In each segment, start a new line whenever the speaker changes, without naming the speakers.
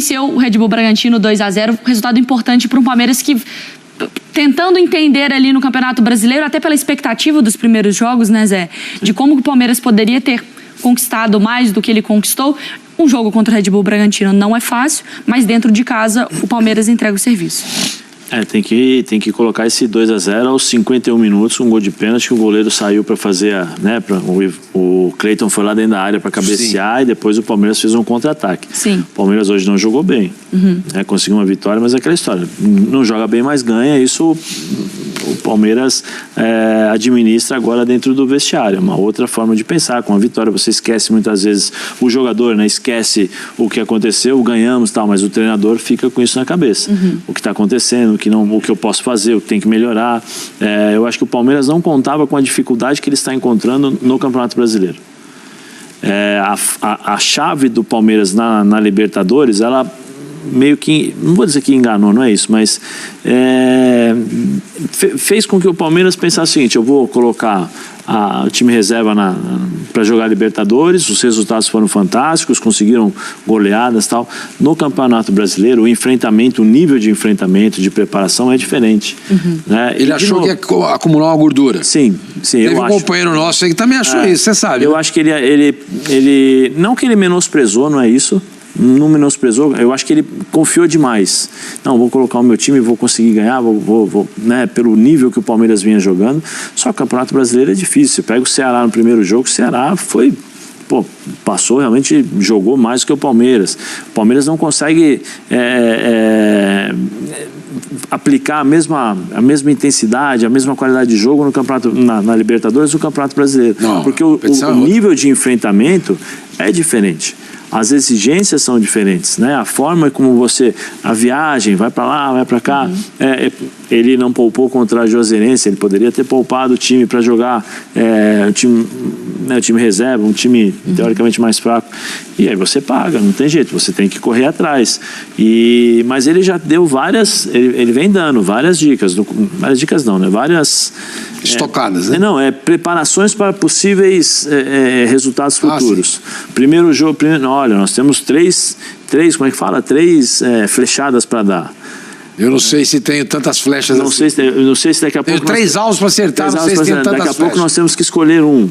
venceu o Red Bull Bragantino 2-0, resultado importante para um Palmeiras que, tentando entender ali no Campeonato Brasileiro, até pela expectativa dos primeiros jogos, né, Zé, de como o Palmeiras poderia ter conquistado mais do que ele conquistou. Um jogo contra o Red Bull Bragantino não é fácil, mas dentro de casa o Palmeiras entrega o serviço.
Tem que colocar esse 2-0 aos 51 minutos, um gol de pênalti que o goleiro saiu para fazer, o Cleiton foi lá dentro da área para cabecear. Sim. E depois o Palmeiras fez um contra-ataque. Sim. O Palmeiras hoje não jogou bem, conseguiu uma vitória, mas é aquela história, não joga bem, mas ganha. Isso o Palmeiras administra agora dentro do vestiário, uma outra forma de pensar. Com a vitória você esquece muitas vezes, o jogador, né, esquece o que aconteceu, ganhamos tal, mas o treinador fica com isso na cabeça, o que está acontecendo, o que eu posso fazer, o que tem que melhorar. Eu acho que o Palmeiras não contava com a dificuldade que ele está encontrando no Campeonato Brasileiro. A chave do Palmeiras na Libertadores, ela meio que, não vou dizer que enganou, não é isso, mas fez com que o Palmeiras pensasse o seguinte: eu vou colocar o time reserva para jogar Libertadores, os resultados foram fantásticos, conseguiram goleadas e tal. No Campeonato Brasileiro, o enfrentamento, o nível de enfrentamento, de preparação é diferente. Né?
Ele achou que ia acumular uma gordura.
Sim,
Teve um companheiro nosso aí que também achou isso, você sabe.
Eu acho que ele não que ele menosprezou, não é isso. Não menosprezou, eu acho que ele confiou demais. Não, vou colocar o meu time, vou conseguir ganhar, né, pelo nível que o Palmeiras vinha jogando. Só que o Campeonato Brasileiro é difícil. Você pega o Ceará no primeiro jogo, o Ceará passou, realmente jogou mais do que o Palmeiras. O Palmeiras não consegue aplicar a mesma intensidade, a mesma qualidade de jogo no campeonato, na Libertadores do Campeonato Brasileiro. Não, porque o nível de enfrentamento é diferente. As exigências são diferentes, né? A forma como a viagem, vai para lá, vai para cá. Ele não poupou contra a Juazeirense, ele poderia ter poupado o time para jogar o time reserva, um time teoricamente mais fraco. E aí você paga, não tem jeito, você tem que correr atrás. Mas ele já deu ele vem dando várias dicas, várias dicas não, né? Várias
estocadas, né?
Não, preparações para possíveis resultados futuros. Primeiro jogo, olha, nós temos três, como é que fala? Três flechadas para dar.
Eu não sei se tenho tantas flechas
não
assim.
Não sei se daqui a pouco...
Tenho 3 alvos para acertar, não sei se tem tantas flechas.
Daqui a pouco nós temos que escolher um.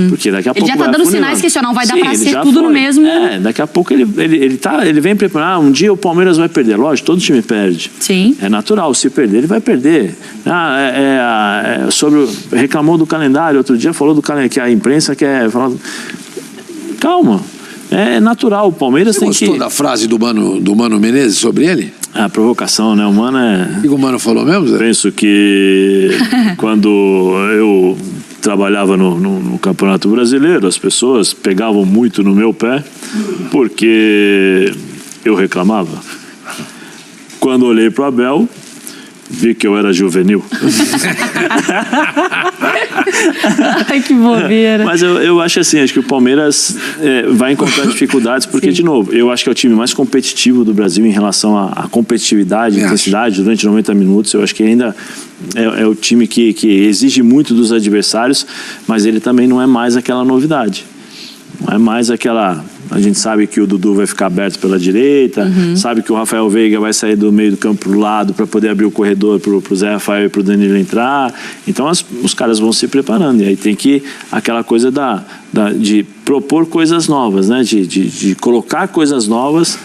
Porque daqui a pouco
ele já está dando sinais que não vai dar para ser tudo no mesmo.
Daqui a pouco ele vem preparar. Um dia o Palmeiras vai perder. Lógico, todo time perde. Sim. É natural, se perder, ele vai perder. Reclamou do calendário, outro dia falou do calendário, que a imprensa quer falar... Calma. É natural, o Palmeiras tem que...
Você gostou da frase do Mano Menezes sobre ele?
A provocação, né? O Mano
O que o Mano falou mesmo, Zé?
Penso que quando eu trabalhava no Campeonato Brasileiro, as pessoas pegavam muito no meu pé porque eu reclamava. Quando olhei para o Abel, vi que eu era juvenil.
Ai, que bobeira.
Mas eu acho assim, acho que o Palmeiras vai encontrar dificuldades, porque, de novo, eu acho que é o time mais competitivo do Brasil em relação à competitividade, intensidade durante 90 minutos. Eu acho que ainda é o time que exige muito dos adversários, mas ele também não é mais aquela novidade. Não é mais aquela... A gente sabe que o Dudu vai ficar aberto pela direita, sabe que o Rafael Veiga vai sair do meio do campo pro lado para poder abrir o corredor pro Zé Rafael e pro Danilo entrar. Então os caras vão se preparando. E aí tem que aquela coisa de propor coisas novas, né? De colocar coisas novas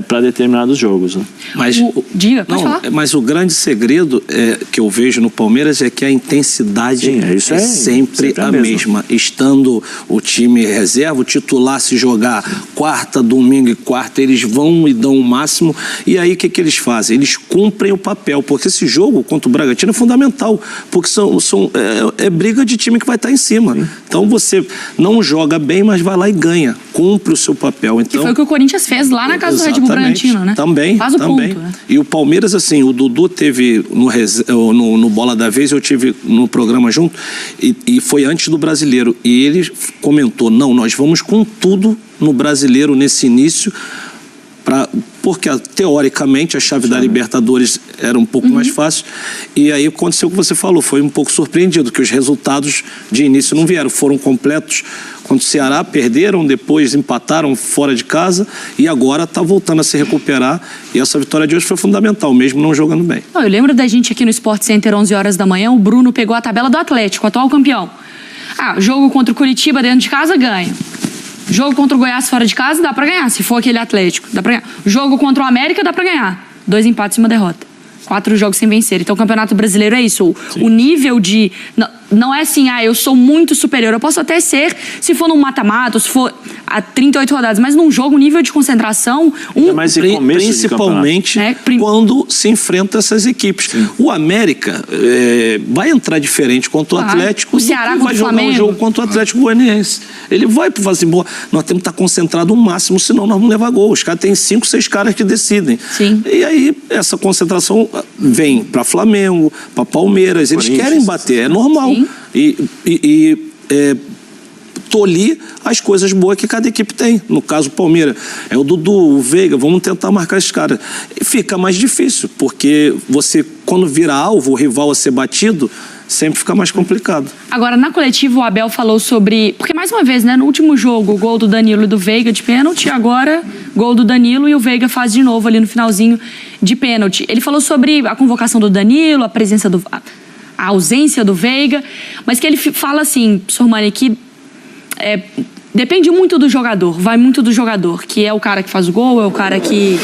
para determinados jogos. Né?
Mas,
diga, pode falar.
Mas o grande segredo que eu vejo no Palmeiras é que a intensidade é sempre a mesma. Estando o time reserva, o titular se jogar quarta, domingo e quarta, eles vão e dão o máximo. E aí o que eles fazem? Eles cumprem o papel, porque esse jogo contra o Bragantino é fundamental, porque é briga de time que vai estar em cima. Sim. Então você não joga bem, mas vai lá e ganha, cumpre o seu papel. Então,
que foi o que o Corinthians fez lá na casa do Red Bull Bragantino, né?
Também.
Faz o ponto, né?
E o Palmeiras, assim, o Dudu teve no Bola da Vez, eu tive no programa junto, e foi antes do Brasileiro. E ele comentou, não, nós vamos com tudo no Brasileiro nesse início para porque teoricamente a chave da Libertadores era um pouco mais fácil. E aí aconteceu o que você falou, foi um pouco surpreendido, que os resultados de início não vieram, foram completos contra o Ceará, perderam, depois empataram fora de casa e agora está voltando a se recuperar. E essa vitória de hoje foi fundamental, mesmo não jogando bem.
Eu lembro da gente aqui no Sport Center, 11 horas da manhã, o Bruno pegou a tabela do Atlético, atual campeão. Jogo contra o Curitiba dentro de casa, ganha. Jogo contra o Goiás fora de casa, dá pra ganhar. Se for aquele Atlético, dá pra ganhar. Jogo contra o América, dá pra ganhar. 2 empates e 1 derrota. 4 jogos sem vencer. Então o Campeonato Brasileiro é isso. O nível de... Não é assim, eu sou muito superior. Eu posso até ser, se for num mata-mata, se for a 38 rodadas, mas num jogo, o nível de concentração...
Mas em começo
principalmente quando se enfrenta essas equipes. Sim. O América vai entrar diferente contra o Atlético.
O Ceará contra
vai jogar um jogo contra o Atlético Goianiense. Ele vai falar assim, nós temos que estar concentrados o máximo, senão nós vamos levar gol. Os caras têm 5, 6 caras que decidem.
Sim.
E aí, essa concentração vem para Flamengo, para Palmeiras. Eles querem bater, é normal. Sim. E tolir as coisas boas que cada equipe tem. No caso, o Palmeiras é o Dudu, o Veiga, vamos tentar marcar esses caras. E fica mais difícil, porque você, quando vira alvo, o rival a ser batido, sempre fica mais complicado.
Agora, na coletiva, o Abel falou sobre... Porque, mais uma vez, no último jogo, o gol do Danilo e do Veiga de pênalti, agora, gol do Danilo e o Veiga faz de novo ali no finalzinho de pênalti. Ele falou sobre a convocação do Danilo, a presença do... a ausência do Veiga, mas que ele fala assim, Sormani, que depende muito do jogador, vai muito do jogador, que é o cara que faz o gol, é o cara que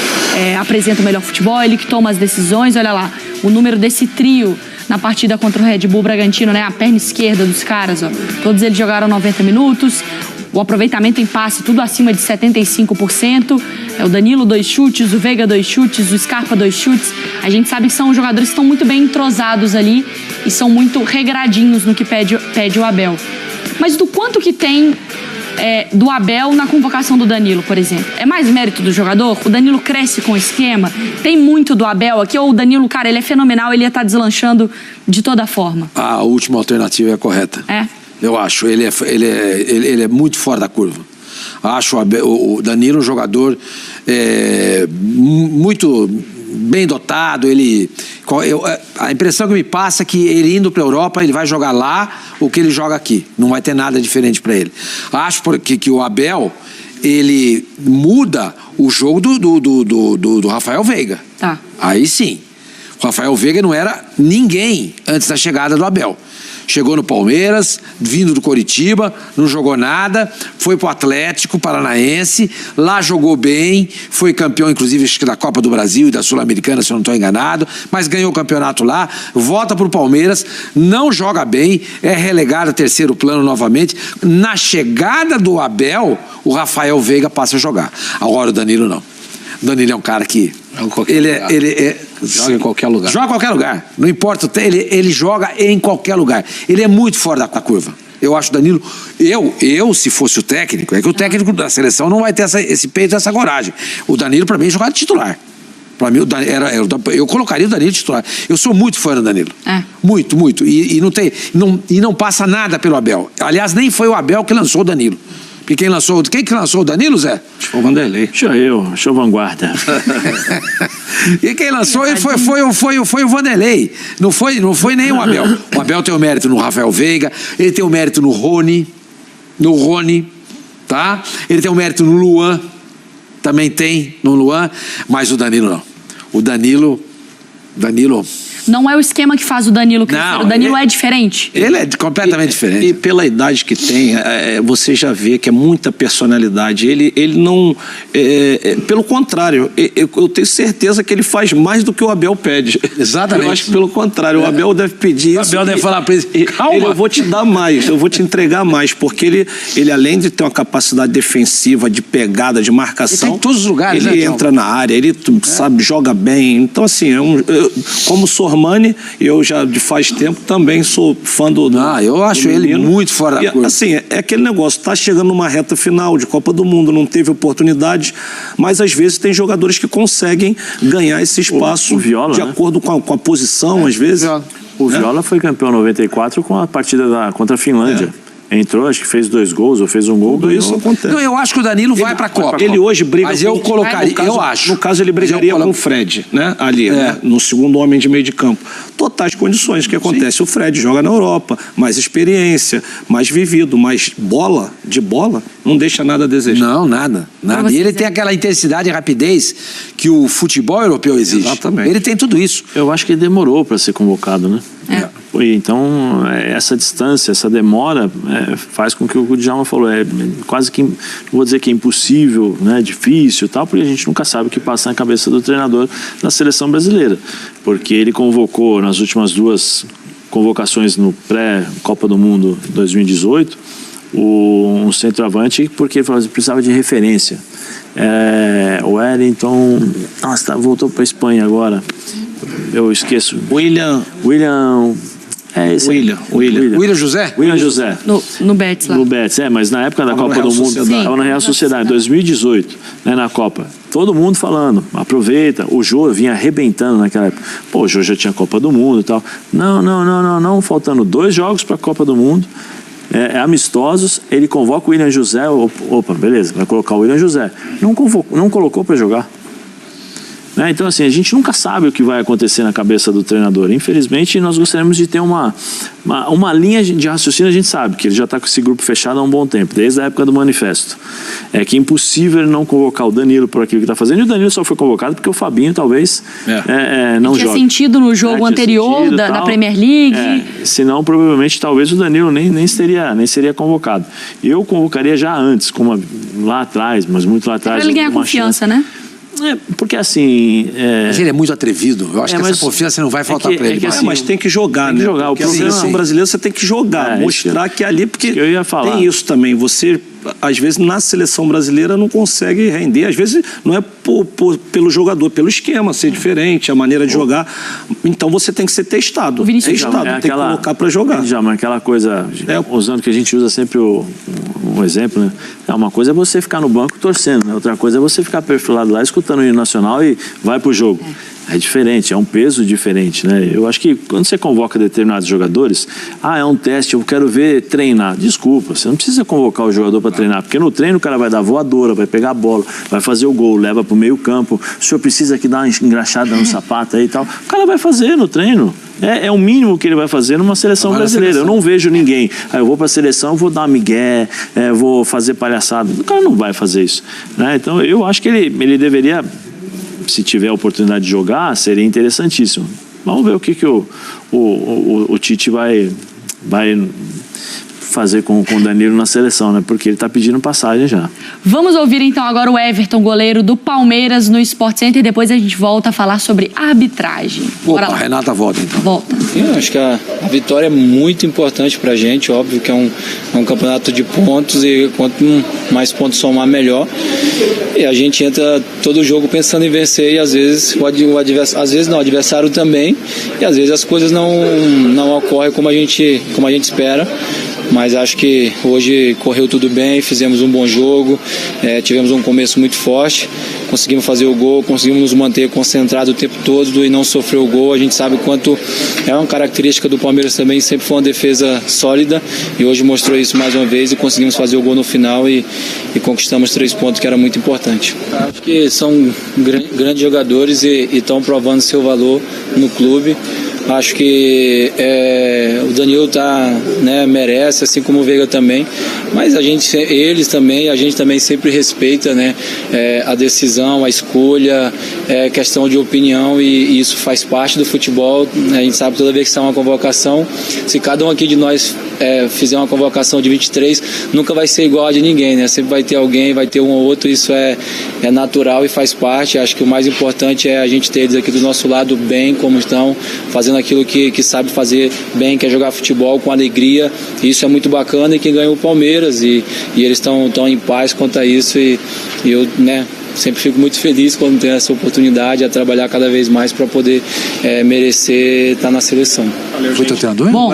apresenta o melhor futebol, ele que toma as decisões. Olha lá, o número desse trio na partida contra o Red Bull Bragantino, a perna esquerda dos caras, todos eles jogaram 90 minutos, o aproveitamento em passe tudo acima de 75%, o Danilo 2 chutes, o Veiga 2 chutes, o Scarpa 2 chutes. A gente sabe que são jogadores que estão muito bem entrosados ali e são muito regradinhos no que pede o Abel. Mas do quanto que tem do Abel na convocação do Danilo, por exemplo? É mais mérito do jogador? O Danilo cresce com o esquema? Tem muito do Abel aqui? Ou o Danilo, cara, ele é fenomenal, ele ia estar deslanchando de toda forma?
A última alternativa é a correta. Eu acho. Ele é muito fora da curva. Acho o Danilo um jogador muito bem dotado. A impressão que me passa é que ele indo para a Europa, ele vai jogar lá o que ele joga aqui. Não vai ter nada diferente para ele. Acho que o Abel, ele muda o jogo do Rafael Veiga.
Tá.
Aí sim. O Rafael Veiga não era ninguém antes da chegada do Abel. Chegou no Palmeiras, vindo do Coritiba, não jogou nada, foi pro Atlético Paranaense, lá jogou bem, foi campeão, inclusive, da Copa do Brasil e da Sul-Americana, se eu não estou enganado, mas ganhou o campeonato lá, volta pro Palmeiras, não joga bem, é relegado a terceiro plano novamente. Na chegada do Abel, o Rafael Veiga passa a jogar. Agora o Danilo não. O Danilo é um cara que...
joga em qualquer lugar.
Joga em qualquer lugar. Não importa, ele joga em qualquer lugar. Ele é muito fora da curva. Eu acho o Danilo... Eu, se fosse o técnico, é que o técnico da seleção não vai ter esse peito, essa coragem. O Danilo, para mim, é jogar de titular. Para mim, eu colocaria o Danilo de titular. Eu sou muito fã do Danilo. Muito, muito. E não passa nada pelo Abel. Aliás, nem foi o Abel que lançou o Danilo. Porque quem que lançou o Danilo, Zé?
Foi o Vanderlei.
Show Vanguarda.
E quem lançou foi o Vanderlei. Não foi nem o Abel. O Abel tem o mérito no Rafael Veiga, ele tem o mérito no Rony, tá? Ele tem o mérito no Luan, também tem no Luan, mas o Danilo não. O Danilo...
Não é o esquema que faz o Danilo crescer. Não, o Danilo é diferente.
Ele é completamente diferente.
E pela idade que tem, você já vê que é muita personalidade. Ele não... pelo contrário, eu tenho certeza que ele faz mais do que o Abel pede.
Exatamente.
Eu acho que pelo contrário, o Abel deve pedir isso.
O Abel deve falar para ele, calma.
Eu vou te dar mais, eu vou te entregar mais, porque ele além de ter uma capacidade defensiva, de pegada, de marcação...
Ele tá em todos os lugares,
ele entra na área, ele sabe, joga bem. Então, assim, como Sormani, eu já de faz tempo também sou fã do
eu acho ele muito fora da curva.
Assim, é aquele negócio, tá chegando numa reta final de Copa do Mundo, não teve oportunidade, mas às vezes tem jogadores que conseguem ganhar esse espaço de acordo com a posição, às vezes.
O Viola foi campeão em 94 com a partida contra a Finlândia. entrou, acho que fez 2 gols ou fez um gol.
Tudo isso acontece.
Não, eu acho que o Danilo vai pra Copa.
Ele hoje briga
Mas eu colocaria, eu acho.
No caso, ele brigaria com o Fred, né? Ali, né? No segundo homem de meio de campo. Totais condições. O que acontece? Sim. O Fred joga na Europa, mais experiência, mais vivido, mais de bola, não deixa nada a desejar.
Não, nada. E ele tem aquela intensidade e rapidez que o futebol europeu exige.
Exatamente.
Ele tem tudo isso.
Eu acho que ele demorou para ser convocado, né? Então, essa distância, essa demora faz com que o Djalma falou, quase que, não vou dizer que é impossível, né, difícil e tal, porque a gente nunca sabe o que passa na cabeça do treinador na seleção brasileira. Porque ele convocou nas últimas 2 convocações no pré-Copa do Mundo 2018, um centroavante, porque ele falou que precisava de referência. O Wellington, voltou para a Espanha agora. Eu esqueço. William
José?
William José.
No Betis lá.
No Betis, mas na época da Copa do Mundo, estava na Real Sociedade, 2018, né, na Copa. Todo mundo falando, aproveita. O Jô vinha arrebentando naquela época. Pô, o Jô já tinha Copa do Mundo e tal. Não, faltando 2 jogos para a Copa do Mundo. Amistosos, ele convoca o William José. Opa, beleza, vai colocar o William José. Não colocou para jogar. Então, assim, a gente nunca sabe o que vai acontecer na cabeça do treinador. Infelizmente, nós gostaríamos de ter uma linha de raciocínio. A gente sabe que ele já está com esse grupo fechado há um bom tempo, desde a época do manifesto. É que é impossível não convocar o Danilo por aquilo que está fazendo. E o Danilo só foi convocado porque o Fabinho talvez não jogue.
Tinha sentido no jogo anterior da Premier League.
Senão, provavelmente, talvez o Danilo nem seria convocado. Eu convocaria já antes, como lá atrás, mas muito lá atrás.
Para ele ganhar confiança, né?
Porque assim...
Mas ele é muito atrevido. Eu acho que essa confiança não vai faltar para ele.
Assim, mas tem que jogar,
tem que jogar.
Porque a seleção brasileira você tem que jogar, mostrar que é ali, porque
eu ia falar.
Tem isso também. Você, às vezes, na seleção brasileira não consegue render. Às vezes não é pelo jogador, pelo esquema ser diferente, a maneira de jogar. Então você tem que ser testado. Tem que colocar para jogar.
Mas aquela coisa, usando que a gente usa sempre um exemplo, né? Uma coisa é você ficar no banco torcendo, né? Outra coisa é você ficar perfilado lá, escutando o hino nacional e vai pro jogo. É diferente, é um peso diferente, né? Eu acho que quando você convoca determinados jogadores, é um teste, eu quero ver treinar. Desculpa, você não precisa convocar o jogador para treinar, porque no treino o cara vai dar voadora, vai pegar a bola, vai fazer o gol, leva pro meio campo. O senhor precisa aqui dar uma engraxada no sapato aí e tal. O cara vai fazer no treino. É o mínimo que ele vai fazer numa seleção brasileira. Eu não vejo ninguém. Eu vou para a seleção, vou dar migué, vou fazer palhaçada. O cara não vai fazer isso, né? Então eu acho que ele deveria, se tiver a oportunidade de jogar, seria interessantíssimo. Vamos ver o que o Tite vai fazer com o Danilo na seleção, né? Porque ele está pedindo passagem já.
Vamos ouvir então agora o Everton, goleiro do Palmeiras, no Sport Center. Depois a gente volta a falar sobre arbitragem.
Opa, a Renata volta então.
Volta.
Eu acho que a vitória é muito importante pra gente. Óbvio que é um campeonato de pontos e quanto mais pontos somar, melhor. E a gente entra todo jogo pensando em vencer e às vezes o adversário também. E às vezes as coisas não ocorrem como a gente espera. Mas acho que hoje correu tudo bem, fizemos um bom jogo, tivemos um começo muito forte, conseguimos fazer o gol, conseguimos nos manter concentrados o tempo todo e não sofrer o gol. A gente sabe o quanto é uma característica do Palmeiras também, sempre foi uma defesa sólida e hoje mostrou isso mais uma vez e conseguimos fazer o gol no final e conquistamos 3 pontos, que era muito importante. Acho que são grandes jogadores e estão provando seu valor no clube. Acho que o Danilo merece, assim como o Veiga também, mas a gente também sempre respeita, né, a decisão, a escolha, questão de opinião e isso faz parte do futebol. A gente sabe toda vez que sai uma convocação, se cada um aqui de nós fizer uma convocação de 23, nunca vai ser igual a de ninguém, né? Sempre vai ter alguém, vai ter um ou outro, isso é natural e faz parte. Acho que o mais importante é a gente ter eles aqui do nosso lado bem, como estão, fazendo aquilo que sabe fazer bem, que é jogar futebol com alegria. Isso é muito bacana e quem ganhou o Palmeiras e eles estão em paz quanto a isso e eu, né, sempre fico muito feliz quando tenho essa oportunidade a trabalhar cada vez mais para poder merecer estar na seleção.
Foi teu treinador?
Bom.